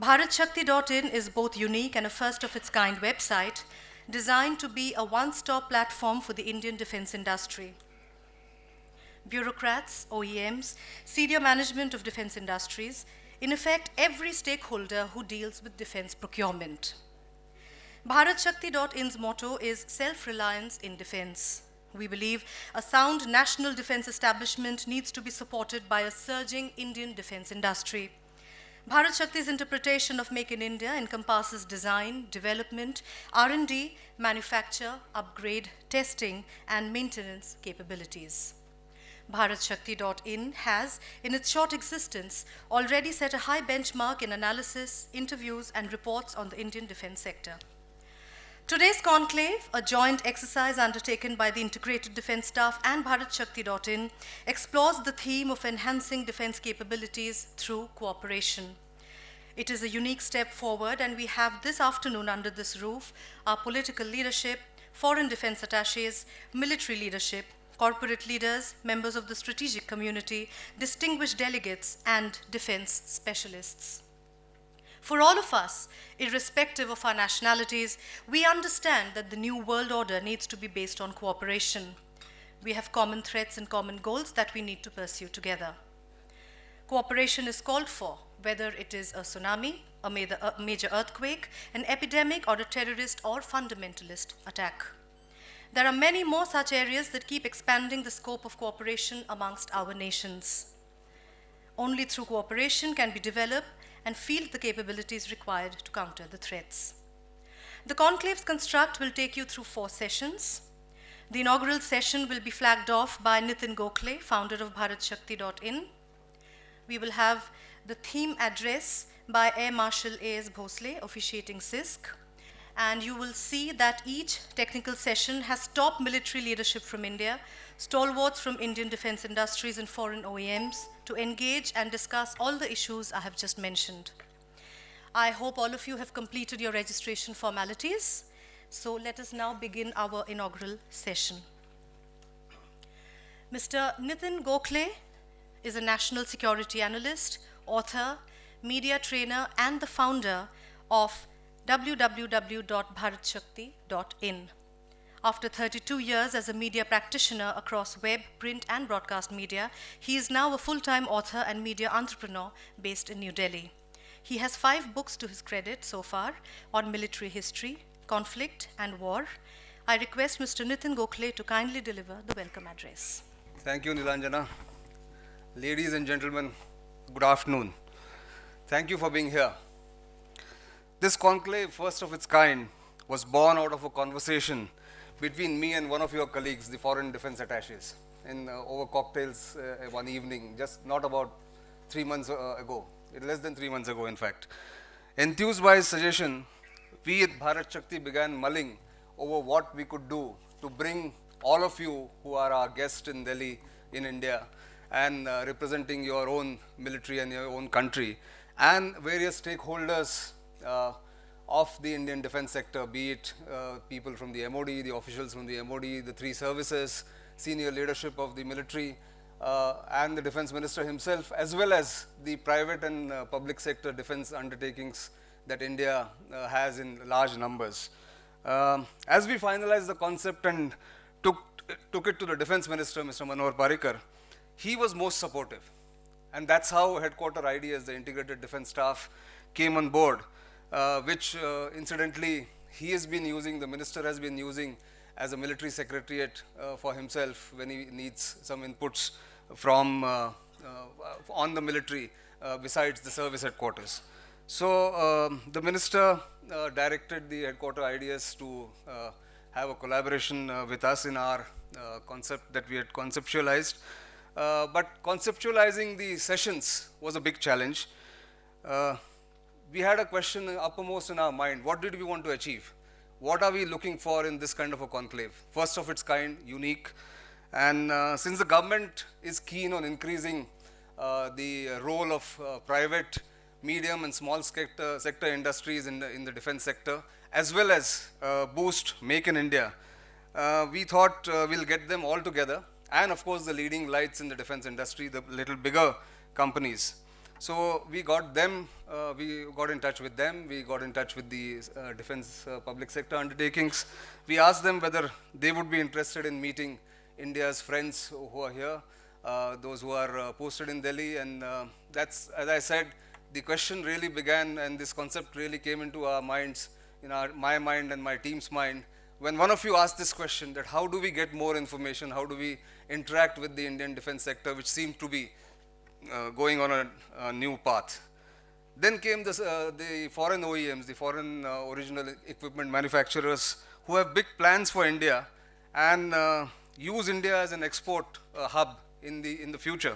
BharatShakti.in is both unique and a first-of-its-kind website designed to be a one-stop platform for the Indian defense industry. Bureaucrats, OEMs, senior management of defense industries, in effect, every stakeholder who deals with defense procurement. BharatShakti.in's motto is self-reliance in defense. We believe a sound national defense establishment needs to be supported by a surging Indian defense industry. Bharat Shakti's interpretation of Make in India encompasses design, development, R&D, manufacture, upgrade, testing, and maintenance capabilities. BharatShakti.in has, in its short existence, already set a high benchmark in analysis, interviews, and reports on the Indian defense sector. Today's conclave, a joint exercise undertaken by the Integrated Defense Staff and BharatShakti.in, explores the theme of enhancing defense capabilities through cooperation. It is a unique step forward, and we have this afternoon under this roof our political leadership, foreign defense attaches, military leadership, corporate leaders, members of the strategic community, distinguished delegates, and defense specialists. For all of us, irrespective of our nationalities, we understand that the new world order needs to be based on cooperation. We have common threats and common goals that we need to pursue together. Cooperation is called for, whether it is a tsunami, a major earthquake, an epidemic, or a terrorist or fundamentalist attack. There are many more such areas that keep expanding the scope of cooperation amongst our nations. Only through cooperation can we develop and field the capabilities required to counter the threats. The conclave's construct will take you through 4 sessions. The inaugural session will be flagged off by Nitin Gokhale, founder of BharatShakti.in. We will have the theme address by Air Marshal A.S. Bhosle, officiating CISC. And you will see that each technical session has top military leadership from India, stalwarts from Indian defense industries and foreign OEMs to engage and discuss all the issues I have just mentioned. I hope all of you have completed your registration formalities. So let us now begin our inaugural session. Mr. Nitin Gokhale is a national security analyst, author, media trainer, and the founder of www.bharatshakti.in. After 32 years as a media practitioner across web, print, and broadcast media, he is now a full-time author and media entrepreneur based in New Delhi. He has 5 books to his credit so far on military history, conflict, and war. I request Mr. Nitin Gokhale to kindly deliver the welcome address. Thank you, Nilanjana. Ladies and gentlemen, good afternoon. Thank you for being here. This conclave, first of its kind, was born out of a conversation between me and one of your colleagues, the foreign defense attaches, over cocktails one evening, just not about 3 months ago, less than 3 months ago, in fact. Enthused by his suggestion, we at Bharat Shakti began mulling over what we could do to bring all of you who are our guests in Delhi, in India, and representing your own military and your own country, and various stakeholders of the Indian defense sector, be it people from the MOD, the officials from the MOD, the 3 services, senior leadership of the military, and the defense minister himself, as well as the private and public sector defense undertakings that India has in large numbers. As we finalized the concept and took it to the defense minister, Mr. Manohar Parrikar, he was most supportive. And that's how headquarter ideas, the integrated defense staff, came on board, which incidentally he has been using, the minister has been using as a military secretariat for himself when he needs some inputs from on the military besides the service headquarters. So the minister directed the headquarter ideas to have a collaboration with us in our concept that we had conceptualized. But conceptualizing the sessions was a big challenge. We had a question uppermost in our mind: what did we want to achieve? What are we looking for in this kind of a conclave? First of its kind, unique. And since the government is keen on increasing the role of private, medium and small sector industries in the defense sector, as well as boost Make in India, we thought we'll get them all together, and of course the leading lights in the defense industry, the little bigger companies. So we got them, we got in touch with them, we got in touch with the defense public sector undertakings. We asked them whether they would be interested in meeting India's friends who are here, those who are posted in Delhi. And that's, as I said, the question really began and this concept really came into our minds, in my mind and my team's mind, when one of you asked this question, that how do we get more information, how do we interact with the Indian defense sector, which seemed to be going on a new path. Then came the foreign OEMs, the foreign original equipment manufacturers, who have big plans for India and use India as an export hub in the future.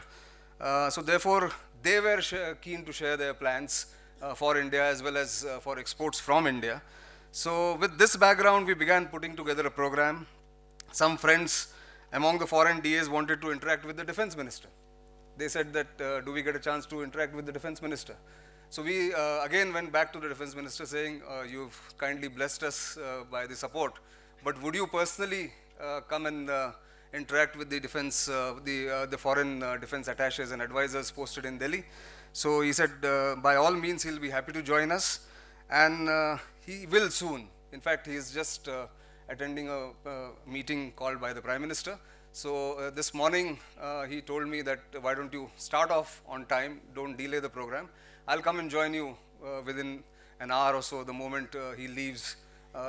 So therefore, they were keen to share their plans for India as well as for exports from India. So with this background, we began putting together a program. Some friends among the foreign DAs wanted to interact with the defense minister. They said that, do we get a chance to interact with the defense minister? So we again went back to the defense minister saying, you've kindly blessed us by the support, but would you personally come and interact with the defense, the foreign defense attaches and advisors posted in Delhi? So he said, by all means, he'll be happy to join us, and he will soon. In fact, he is just attending a meeting called by the Prime Minister. So this morning, he told me that why don't you start off on time, don't delay the program. I'll come and join you within an hour or so, the moment he leaves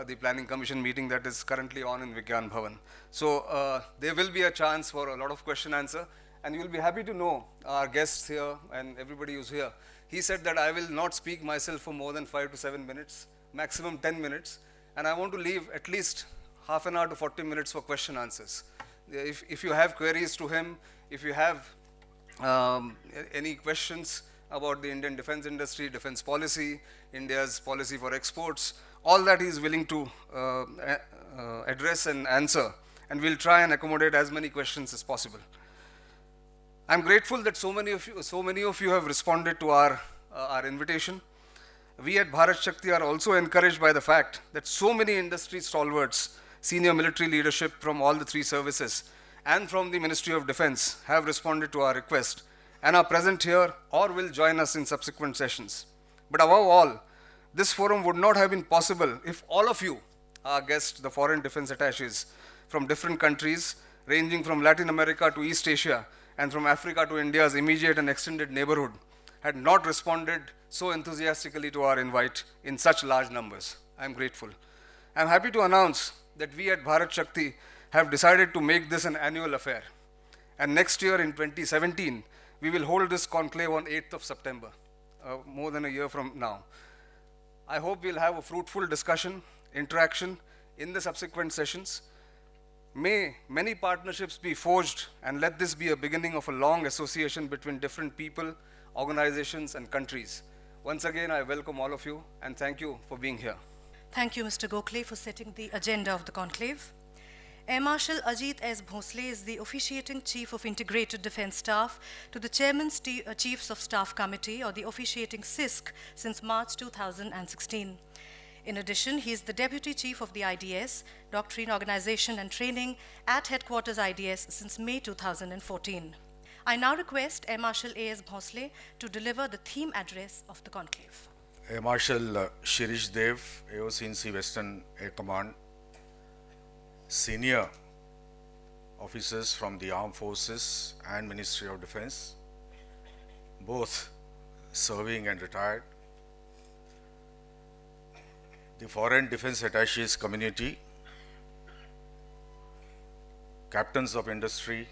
the Planning Commission meeting that is currently on in Vigyan Bhavan. So there will be a chance for a lot of question answer, and you will be happy to know our guests here and everybody who's here. He said that I will not speak myself for more than 5 to 7 minutes, maximum 10 minutes, and I want to leave at least half an hour to 40 minutes for question answers. If you have queries to him, if you have any questions about the Indian defense industry, defense policy, India's policy for exports, all that he is willing to address and answer, and we'll try and accommodate as many questions as possible. I'm grateful that so many of you have responded to our invitation. We at Bharat Shakti are also encouraged by the fact that so many industry stalwarts, senior military leadership from all the three services and from the Ministry of Defense have responded to our request and are present here or will join us in subsequent sessions. But above all, this forum would not have been possible if all of you, our guests, the foreign defense attaches from different countries, ranging from Latin America to East Asia and from Africa to India's immediate and extended neighborhood, had not responded so enthusiastically to our invite in such large numbers. I'm grateful. I'm happy to announce that we at Bharat Shakti have decided to make this an annual affair. And next year in 2017, we will hold this conclave on 8th of September, more than a year from now. I hope we'll have a fruitful discussion, interaction in the subsequent sessions. May many partnerships be forged, and let this be a beginning of a long association between different people, organizations, and countries. Once again, I welcome all of you, and thank you for being here. Thank you, Mr. Gokhale, for setting the agenda of the conclave. Air Marshal Ajit S. Bhosle is the officiating Chief of Integrated Defense Staff to the Chairman's Chiefs of Staff Committee, or the officiating CISC, since March 2016. In addition, he is the Deputy Chief of the IDS, Doctrine, Organization and Training at Headquarters IDS since May 2014. I now request Air Marshal A.S. Bhosle to deliver the theme address of the conclave. Air Marshal Shirish Dev, AOC Western Air Command, senior officers from the Armed Forces and Ministry of Defense, both serving and retired, the Foreign Defense Attaches community, captains of industry,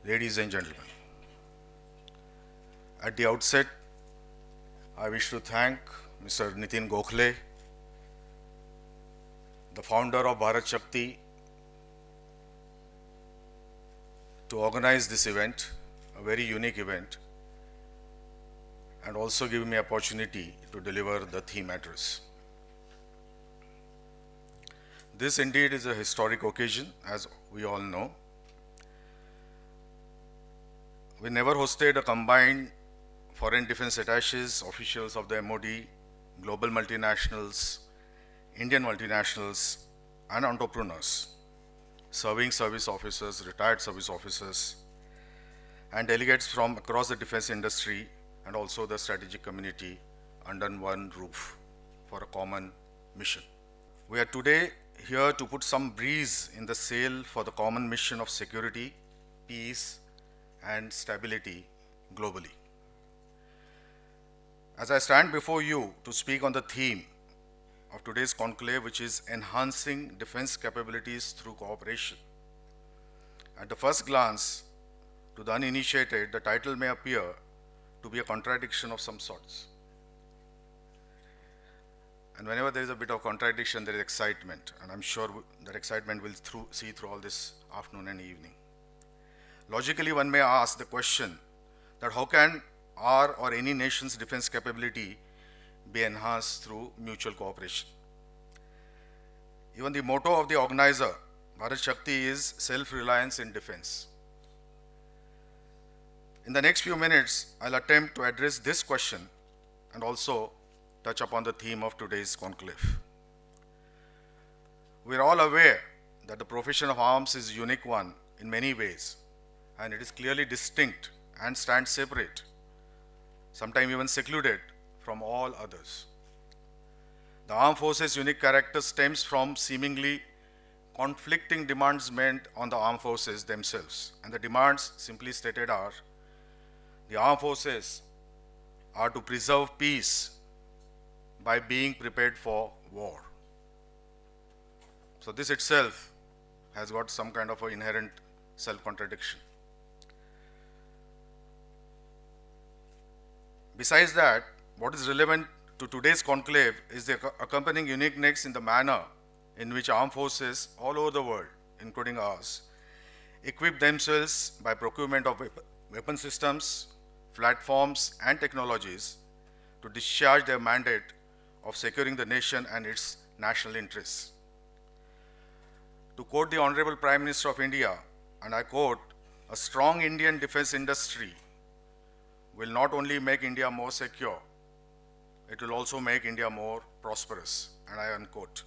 ladies and gentlemen. At the outset, I wish to thank Mr. Nitin Gokhale, the founder of Bharat Shakti, to organize this event, a very unique event, and also give me opportunity to deliver the theme address. This indeed is a historic occasion, as we all know. We never hosted a combined foreign defense attaches, officials of the MOD, global multinationals, Indian multinationals, and entrepreneurs, serving service officers, retired service officers, and delegates from across the defense industry and also the strategic community under one roof for a common mission. We are today here to put some breeze in the sail for the common mission of security, peace, and stability globally. As I stand before you to speak on the theme of today's conclave, which is enhancing defense capabilities through cooperation, at the first glance, to the uninitiated, the title may appear to be a contradiction of some sorts. And whenever there is a bit of contradiction, there is excitement, and I'm sure that excitement will see through all this afternoon and evening. Logically, one may ask the question that how can our or any nation's defense capability be enhanced through mutual cooperation? Even the motto of the organizer, Bharat Shakti, is self-reliance in defense. In the next few minutes, I'll attempt to address this question and also touch upon the theme of today's conclave. We are all aware that the profession of arms is a unique one in many ways, and it is clearly distinct and stands separate, sometimes even secluded from all others. The armed forces' unique character stems from seemingly conflicting demands made on the armed forces themselves. And the demands, simply stated, are the armed forces are to preserve peace by being prepared for war. So this itself has got some kind of an inherent self-contradiction. Besides that, what is relevant to today's conclave is the accompanying uniqueness in the manner in which armed forces all over the world, including ours, equip themselves by procurement of weapon systems, platforms, and technologies to discharge their mandate of securing the nation and its national interests. To quote the Honorable Prime Minister of India, and I quote, "A strong Indian defense industry will not only make India more secure, it will also make India more prosperous," and I unquote.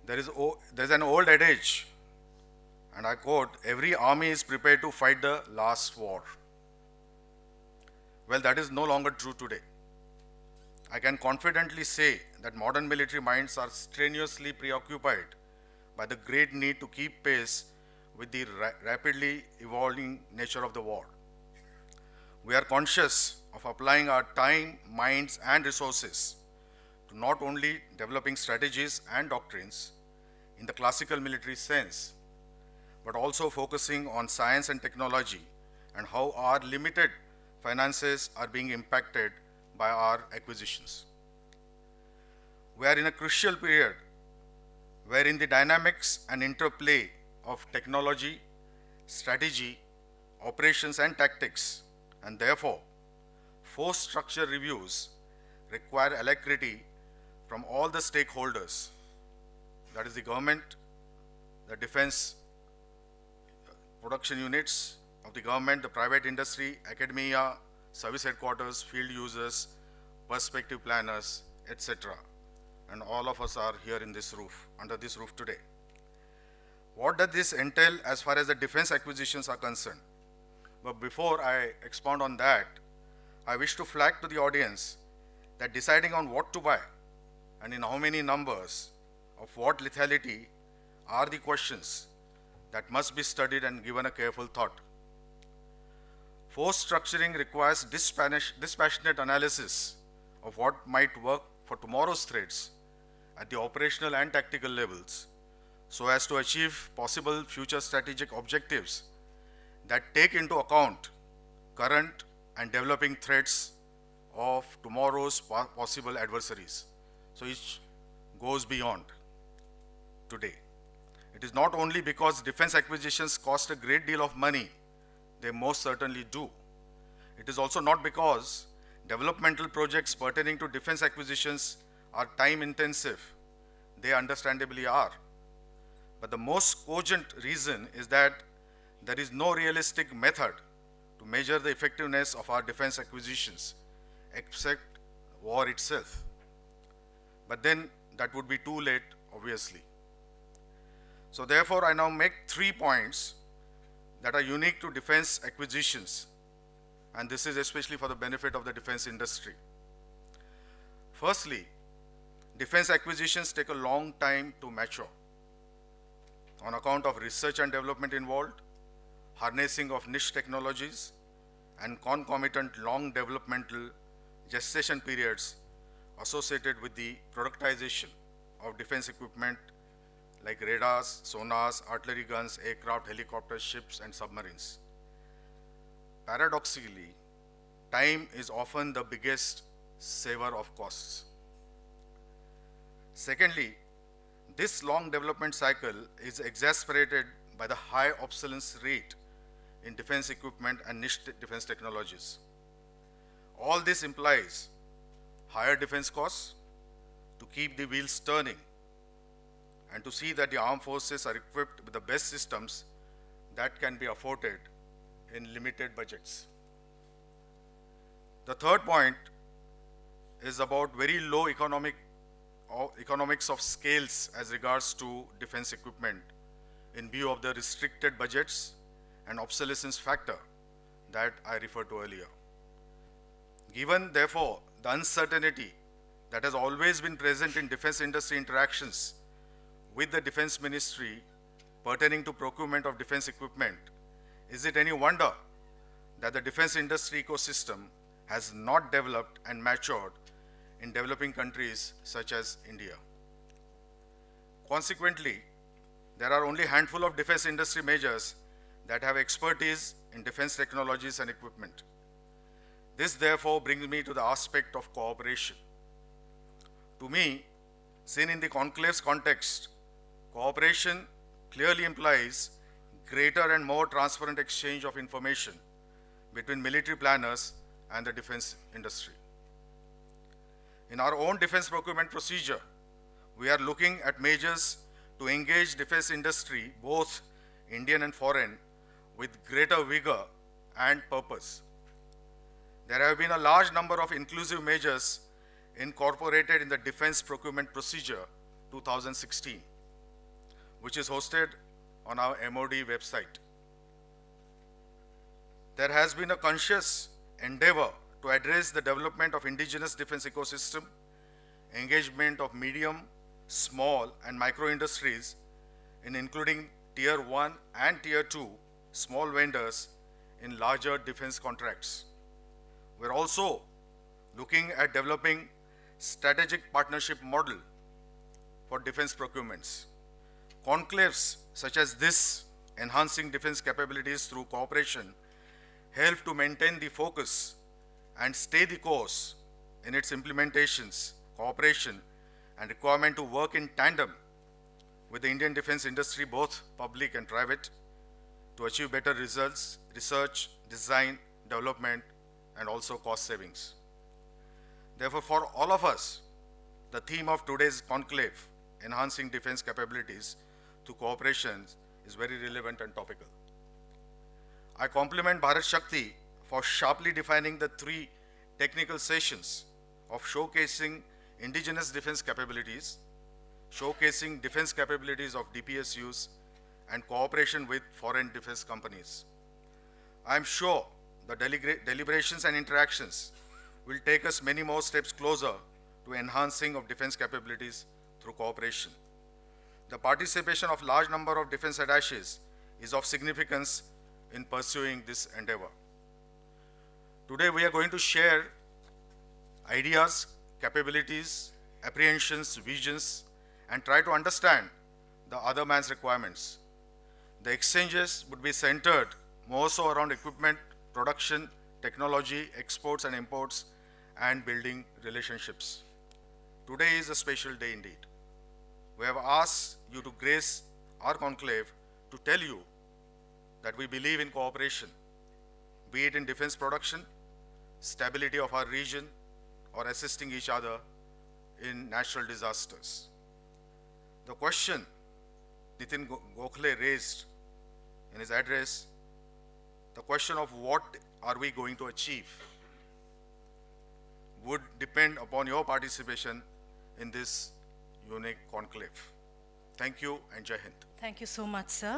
There's an old adage, and I quote, "Every army is prepared to fight the last war." Well, that is no longer true today. I can confidently say that modern military minds are strenuously preoccupied by the great need to keep pace with the rapidly evolving nature of the war. We are conscious of applying our time, minds, and resources to not only developing strategies and doctrines in the classical military sense, but also focusing on science and technology and how our limited finances are being impacted by our acquisitions. We are in a crucial period wherein the dynamics and interplay of technology, strategy, operations, and tactics, and therefore force structure reviews require alacrity from all the stakeholders, that is the government, the defense production units of the government, the private industry, academia, service headquarters, field users, perspective planners, etc. And all of us are here in this roof, under this roof today. What does this entail as far as the defense acquisitions are concerned? But before I expound on that, I wish to flag to the audience that deciding on what to buy and in how many numbers of what lethality are the questions that must be studied and given a careful thought. Force structuring requires dispassionate analysis of what might work for tomorrow's threats at the operational and tactical levels so as to achieve possible future strategic objectives that take into account current and developing threats of tomorrow's possible adversaries. So each goes beyond today. It is not only because defense acquisitions cost a great deal of money, they most certainly do. It is also not because developmental projects pertaining to defense acquisitions are time intensive. They understandably are. But the most cogent reason is that there is no realistic method to measure the effectiveness of our defense acquisitions except war itself. But then that would be too late, obviously. So therefore, I now make 3 points that are unique to defense acquisitions, and this is especially for the benefit of the defense industry. Firstly, defense acquisitions take a long time to mature on account of research and development involved, harnessing of niche technologies, and concomitant long developmental gestation periods associated with the productization of defense equipment like radars, sonars, artillery guns, aircraft, helicopters, ships, and submarines. Paradoxically, time is often the biggest saver of costs. Secondly, this long development cycle is exacerbated by the high obsolescence rate in defense equipment and niche defense technologies. All this implies higher defense costs to keep the wheels turning and to see that the armed forces are equipped with the best systems that can be afforded in limited budgets. The third point is about very low economics of scales as regards to defense equipment in view of the restricted budgets and obsolescence factor that I referred to earlier. Given, therefore, the uncertainty that has always been present in defense industry interactions with the Defense Ministry pertaining to procurement of defense equipment, is it any wonder that the defense industry ecosystem has not developed and matured in developing countries such as India? Consequently, there are only a handful of defense industry majors that have expertise in defense technologies and equipment. This therefore brings me to the aspect of cooperation. To me, seen in the conclave's context, cooperation clearly implies greater and more transparent exchange of information between military planners and the defense industry. In our own defense procurement procedure, we are looking at measures to engage defense industry, both Indian and foreign, with greater vigor and purpose. There have been a large number of inclusive measures incorporated in the Defense Procurement Procedure 2016, which is hosted on our MOD website. There has been a conscious endeavor to address the development of indigenous defense ecosystem, engagement of medium, small, and micro industries in including Tier 1 and Tier 2 small vendors in larger defense contracts. We're also looking at developing strategic partnership model for defense procurements. Conclaves such as this, enhancing defense capabilities through cooperation, help to maintain the focus and stay the course in its implementations, cooperation, and requirement to work in tandem with the Indian defense industry, both public and private, to achieve better results, research, design, development, and also cost savings. Therefore, for all of us, the theme of today's conclave, enhancing defense capabilities through cooperation, is very relevant and topical. I compliment Bharat Shakti for sharply defining the 3 technical sessions of showcasing indigenous defense capabilities, showcasing defense capabilities of DPSUs, and cooperation with foreign defense companies. I am sure the deliberations and interactions will take us many more steps closer to enhancing of defense capabilities through cooperation. The participation of large number of defense attaches is of significance in pursuing this endeavor. Today we are going to share ideas, capabilities, apprehensions, visions, and try to understand the other man's requirements. The exchanges would be centered more so around equipment, production, technology, exports and imports, and building relationships. Today is a special day indeed. We have asked you to grace our conclave to tell you that we believe in cooperation, be it in defense production, stability of our region, or assisting each other in natural disasters. The question Nitin Gokhale raised in his address, the question of what are we going to achieve, would depend upon your participation in this unique conclave. Thank you and Jai Hind. Thank you so much, sir.